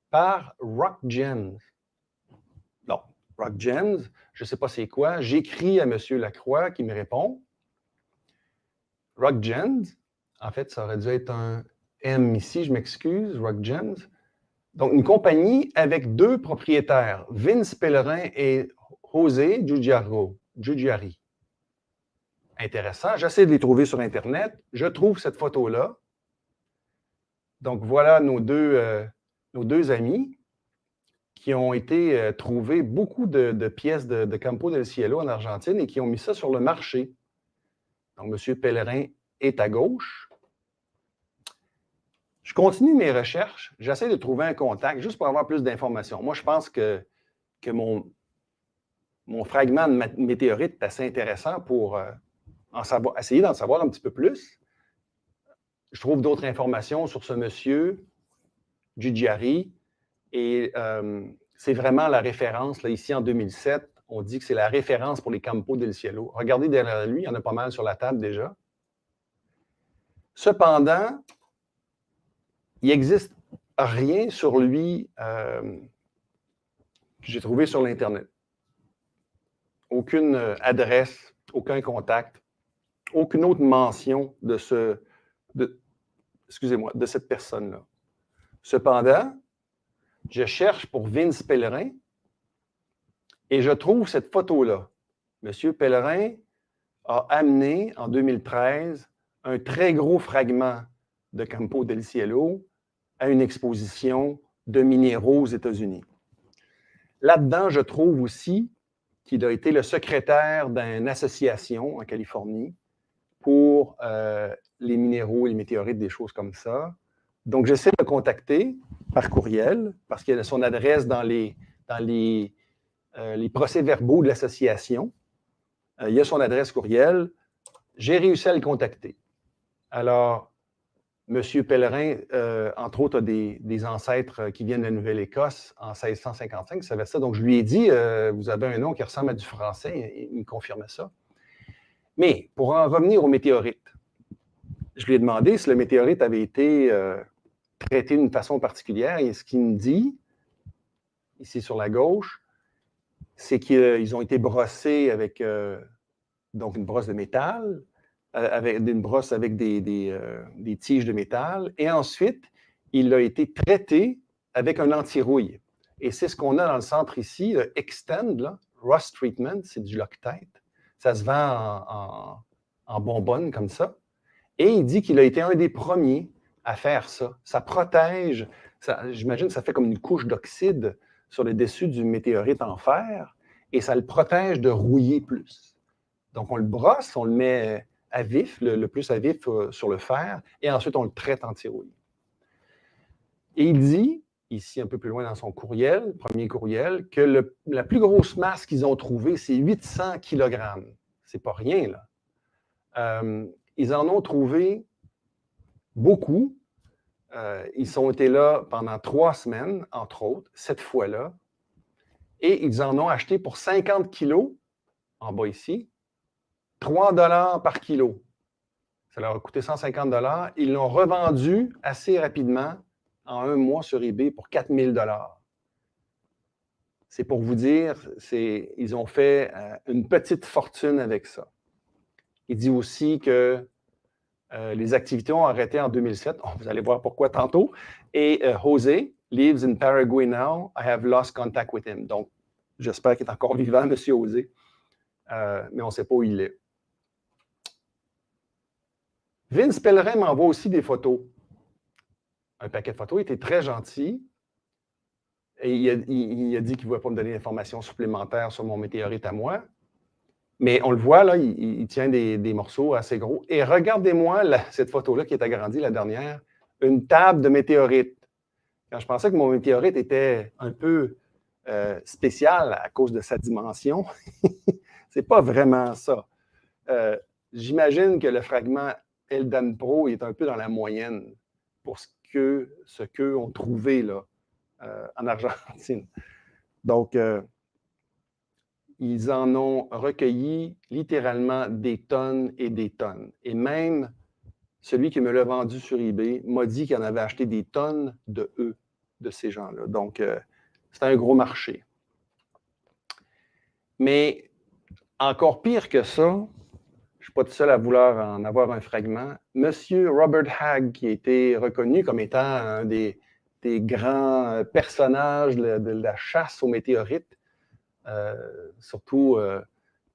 par Rock Gems. Non, Rock Gems, je ne sais pas c'est quoi. J'écris à M. Lacroix qui me répond. Rock Gems, en fait, ça aurait dû être un M ici, je m'excuse, Rock Gems. Donc, une compagnie avec 2 propriétaires, Vince Pellerin et José Giugiari. Intéressant. J'essaie de les trouver sur Internet. Je trouve cette photo-là. Donc, voilà nos deux amis qui ont été trouver beaucoup de pièces de Campo del Cielo en Argentine et qui ont mis ça sur le marché. Donc, M. Pellerin est à gauche. Je continue mes recherches. J'essaie de trouver un contact juste pour avoir plus d'informations. Moi, je pense que mon fragment de météorite est assez intéressant pour essayer d'en savoir un petit peu plus. Je trouve d'autres informations sur ce monsieur, Giugiari, et c'est vraiment la référence. Là, ici, en 2007, on dit que c'est la référence pour les Campo del Cielo. Regardez derrière lui, il y en a pas mal sur la table déjà. Cependant, il n'existe rien sur lui que j'ai trouvé sur l'Internet. Aucune adresse, aucun contact, aucune autre mention de cette personne-là. Cependant, je cherche pour Vince Pellerin et je trouve cette photo-là. M. Pellerin a amené en 2013 un très gros fragment de Campo del Cielo à une exposition de minéraux aux États-Unis. Là-dedans, je trouve aussi qu'il a été le secrétaire d'une association en Californie pour les minéraux, les météorites, des choses comme ça. Donc, j'essaie de le contacter par courriel parce qu'il a son adresse dans les procès-verbaux de l'association. Il y a son adresse courriel. J'ai réussi à le contacter. Alors, M. Pellerin, entre autres, a des ancêtres qui viennent de la Nouvelle-Écosse en 1655, ça savait ça. Donc, je lui ai dit, vous avez un nom qui ressemble à du français. Il me confirmait ça. Mais, pour en revenir aux météorites, je lui ai demandé si le météorite avait été traité d'une façon particulière. Et ce qu'il me dit, ici sur la gauche, c'est qu'ils ont été brossés avec donc une brosse de métal, avec une brosse avec des tiges de métal. Et ensuite, il a été traité avec un anti-rouille. Et c'est ce qu'on a dans le centre ici, le Extend, là, Rust Treatment, c'est du Loctite. Ça se vend en bonbonne comme ça. Et il dit qu'il a été un des premiers à faire ça. Ça protège, j'imagine que ça fait comme une couche d'oxyde sur le dessus du météorite en fer, et ça le protège de rouiller plus. Donc, on le brosse, on le met à vif, le plus à vif sur le fer, et ensuite, on le traite anti-rouille. Et il dit, ici un peu plus loin dans son courriel, premier courriel, que la plus grosse masse qu'ils ont trouvée, c'est 800 kg. C'est pas rien, là. Ils en ont trouvé beaucoup. Ils ont été là pendant 3 semaines, entre autres, cette fois-là. Et ils en ont acheté pour 50 kilos, en bas ici, 3 $ par kilo. Ça leur a coûté 150 $. Ils l'ont revendu assez rapidement, en 1 mois sur eBay, pour 4 000 $. C'est pour vous dire, ils ont fait une petite fortune avec ça. Il dit aussi que les activités ont arrêté en 2007. Oh, vous allez voir pourquoi tantôt. Et José lives in Paraguay now. I have lost contact with him. Donc, j'espère qu'il est encore vivant, M. José. Mais on ne sait pas où il est. Vince Pellerin m'envoie aussi des photos. Un paquet de photos. Il était très gentil. Et il a dit qu'il ne voulait pas me donner d'informations supplémentaires sur mon météorite à moi. Mais on le voit, là, il tient des morceaux assez gros. Et regardez-moi cette photo-là qui est agrandie, la dernière, une table de météorites. Quand je pensais que mon météorite était un peu spécial à cause de sa dimension, c'est pas vraiment ça. J'imagine que le fragment Eldan Pro est un peu dans la moyenne pour ce qu'eux ont trouvé là, en Argentine. Donc, ils en ont recueilli littéralement des tonnes et des tonnes. Et même celui qui me l'a vendu sur eBay m'a dit qu'il en avait acheté des tonnes de ces gens-là. Donc, c'est un gros marché. Mais encore pire que ça, je ne suis pas tout seul à vouloir en avoir un fragment. Monsieur Robert Hagg, qui a été reconnu comme étant un des grands personnages de la chasse aux météorites, surtout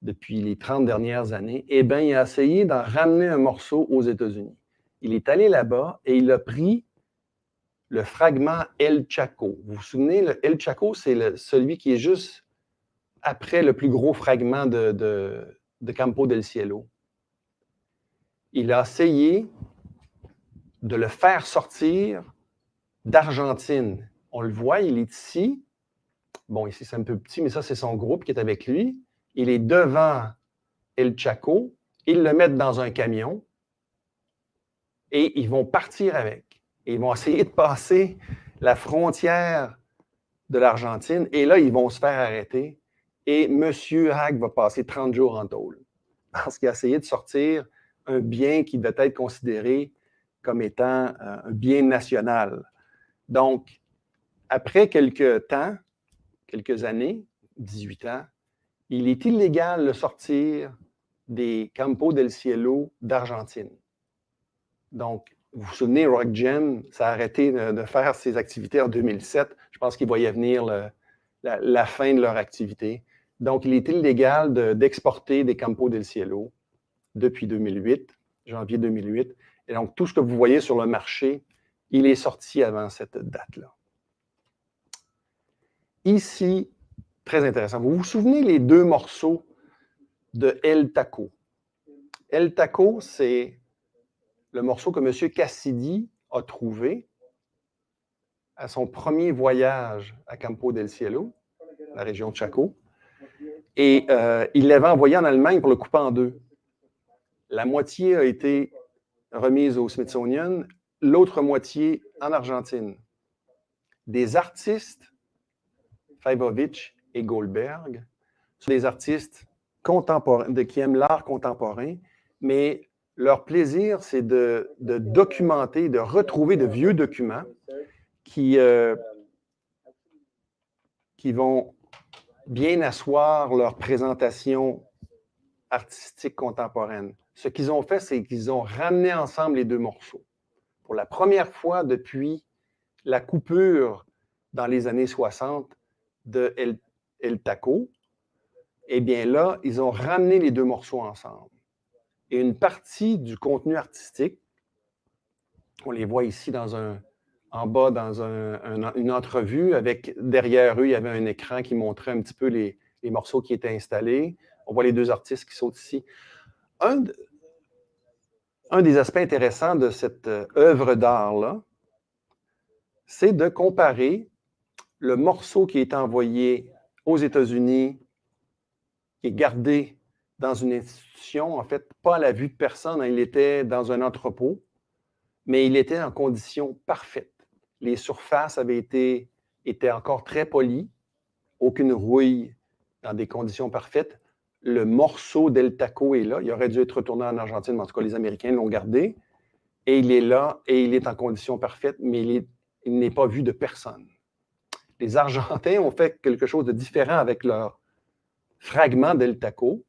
depuis les 30 dernières années, eh bien, il a essayé d'en ramener un morceau aux États-Unis. Il est allé là-bas et il a pris le fragment El Chaco. Vous vous souvenez, le El Chaco, c'est celui qui est juste après le plus gros fragment de Campo del Cielo. Il a essayé de le faire sortir d'Argentine. On le voit, il est ici. Bon, ici, c'est un peu petit, mais ça, c'est son groupe qui est avec lui. Il est devant El Chaco. Ils le mettent dans un camion et ils vont partir avec. Et ils vont essayer de passer la frontière de l'Argentine. Et là, ils vont se faire arrêter. Et M. Hagg va passer 30 jours en tôle parce qu'il a essayé de sortir un bien qui devait être considéré comme étant un bien national. Donc, après quelques temps, quelques années, 18 ans, il est illégal de sortir des Campo del Cielo d'Argentine. Donc, vous vous souvenez, Rock Gem, ça a arrêté de faire ses activités en 2007. Je pense qu'ils voyaient venir la fin de leur activité. Donc, il est illégal d'exporter des Campo del Cielo depuis 2008, janvier 2008. Et donc, tout ce que vous voyez sur le marché, il est sorti avant cette date-là. Ici, très intéressant. Vous vous souvenez les deux morceaux de El Taco? El Taco, c'est le morceau que M. Cassidy a trouvé à son premier voyage à Campo del Cielo, la région de Chaco. Et il l'avait envoyé en Allemagne pour le couper en deux. La moitié a été remise au Smithsonian, l'autre moitié en Argentine. Des artistes, Faivovich et Goldberg, sont des artistes contemporains, qui aiment l'art contemporain, mais leur plaisir, c'est de documenter, de retrouver de vieux documents qui vont bien asseoir leur présentation artistique contemporaine. Ce qu'ils ont fait, c'est qu'ils ont ramené ensemble les deux morceaux. Pour la première fois depuis la coupure dans les années 60 de El Taco, eh bien là, ils ont ramené les deux morceaux ensemble. Et une partie du contenu artistique, on les voit ici en bas dans une entrevue, avec derrière eux, il y avait un écran qui montrait un petit peu les morceaux qui étaient installés. On voit les deux artistes qui sont ici. Un des aspects intéressants de cette œuvre d'art-là, c'est de comparer le morceau qui est envoyé aux États-Unis, qui est gardé dans une institution, en fait, pas à la vue de personne, il était dans un entrepôt, mais il était en condition parfaite. Les surfaces étaient encore très polies, aucune rouille, dans des conditions parfaites. Le morceau d'El Taco est là. Il aurait dû être retourné en Argentine, mais en tout cas, les Américains l'ont gardé. Et il est là, et il est en condition parfaite, mais il n'est pas vu de personne. Les Argentins ont fait quelque chose de différent avec leur fragment d'El Taco.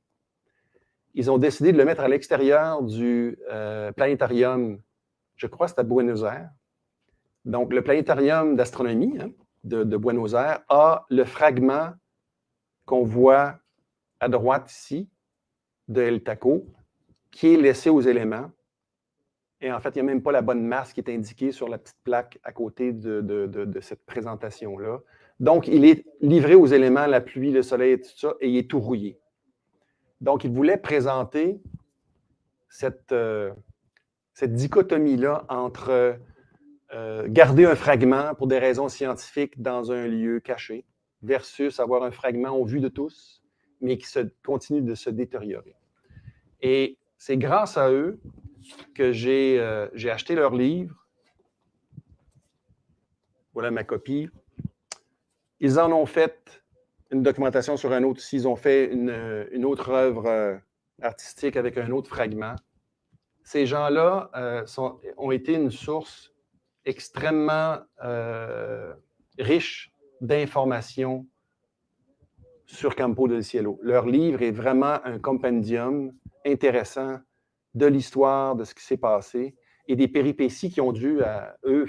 Ils ont décidé de le mettre à l'extérieur du planétarium, je crois que c'est à Buenos Aires. Donc, le planétarium d'astronomie de Buenos Aires a le fragment qu'on voit à droite ici de El Taco, qui est laissé aux éléments. Et en fait, il n'y a même pas la bonne masse qui est indiquée sur la petite plaque à côté de cette présentation-là. Donc, il est livré aux éléments, la pluie, le soleil et tout ça, et il est tout rouillé. Donc, il voulait présenter cette dichotomie-là entre garder un fragment pour des raisons scientifiques dans un lieu caché versus avoir un fragment au vu de tous, mais qui continue de se détériorer. Et c'est grâce à eux que j'ai acheté leur livre. Voilà ma copie. Ils en ont fait une documentation sur un autre. Ils ont fait une autre œuvre artistique avec un autre fragment. Ces gens-là ont été une source extrêmement riche d'informations sur Campo del Cielo. Leur livre est vraiment un compendium intéressant de l'histoire, de ce qui s'est passé et des péripéties qu'ils ont dû, eux,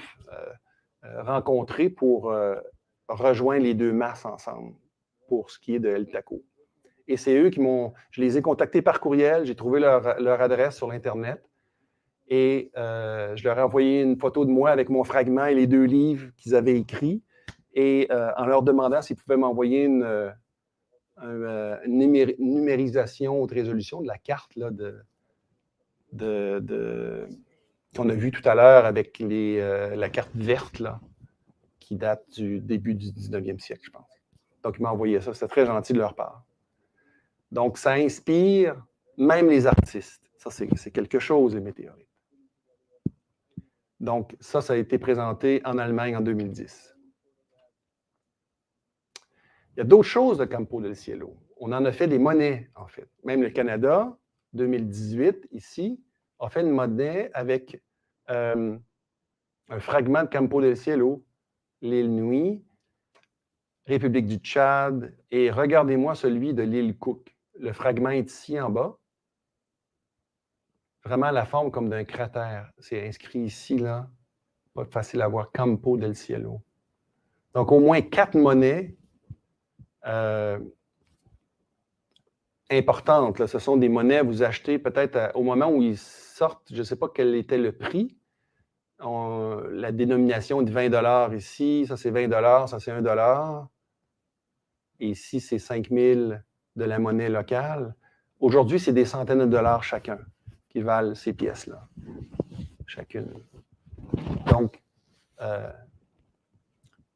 rencontrer pour rejoindre les deux masses ensemble pour ce qui est de El Taco. Et c'est eux qui je les ai contactés par courriel, j'ai trouvé leur adresse sur l'Internet et je leur ai envoyé une photo de moi avec mon fragment et les 2 livres qu'ils avaient écrits et en leur demandant s'ils pouvaient m'envoyer une numérisation haute résolution de la carte là, qu'on a vue tout à l'heure avec la carte verte là, qui date du début du 19e siècle, je pense. Donc, ils m'ont envoyé ça. C'était très gentil de leur part. Donc, ça inspire même les artistes. Ça, c'est quelque chose, les météorites. Donc, ça a été présenté en Allemagne en 2010. Il y a d'autres choses de Campo del Cielo. On en a fait des monnaies, en fait. Même le Canada, 2018, ici, a fait une monnaie avec un fragment de Campo del Cielo, l'île Nuit, République du Tchad, et regardez-moi celui de l'île Cook. Le fragment est ici en bas. Vraiment la forme comme d'un cratère. C'est inscrit ici, là. Pas facile à voir. Campo del Cielo. Donc, au moins 4 monnaies importantes. Là. Ce sont des monnaies que vous achetez peut-être au moment où ils sortent. Je ne sais pas quel était le prix. La dénomination est de 20 $ ici. Ça, c'est 20 $. Ça, c'est 1 $. Et ici, c'est 5 000 de la monnaie locale. Aujourd'hui, c'est des centaines de dollars chacun qui valent ces pièces-là. Chacune. Donc,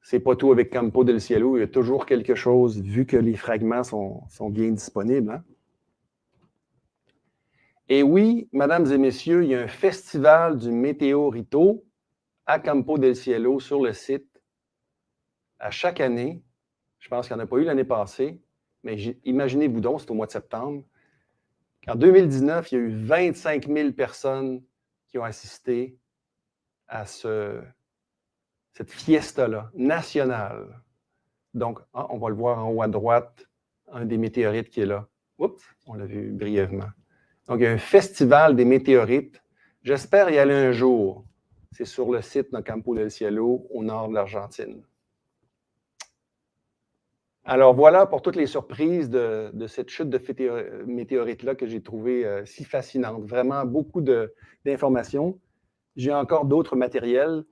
c'est pas tout avec Campo del Cielo. Il y a toujours quelque chose, vu que les fragments sont bien disponibles. Hein? Et oui, mesdames et messieurs, il y a un festival du Meteorito à Campo del Cielo sur le site à chaque année. Je pense qu'il n'y en a pas eu l'année passée, mais imaginez-vous donc, c'est au mois de septembre. En 2019, il y a eu 25 000 personnes qui ont assisté à cette fiesta-là, nationale. Donc, on va le voir en haut à droite, un des météorites qui est là. Oups, on l'a vu brièvement. Donc, il y a un festival des météorites. J'espère y aller un jour. C'est sur le site de Campo del Cielo, au nord de l'Argentine. Alors, voilà pour toutes les surprises de cette chute de météorites-là que j'ai trouvée si fascinante. Vraiment, beaucoup d'informations. J'ai encore d'autres matériels,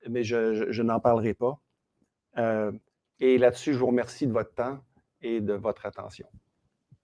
mais je n'en parlerai pas. Et là-dessus, je vous remercie de votre temps et de votre attention.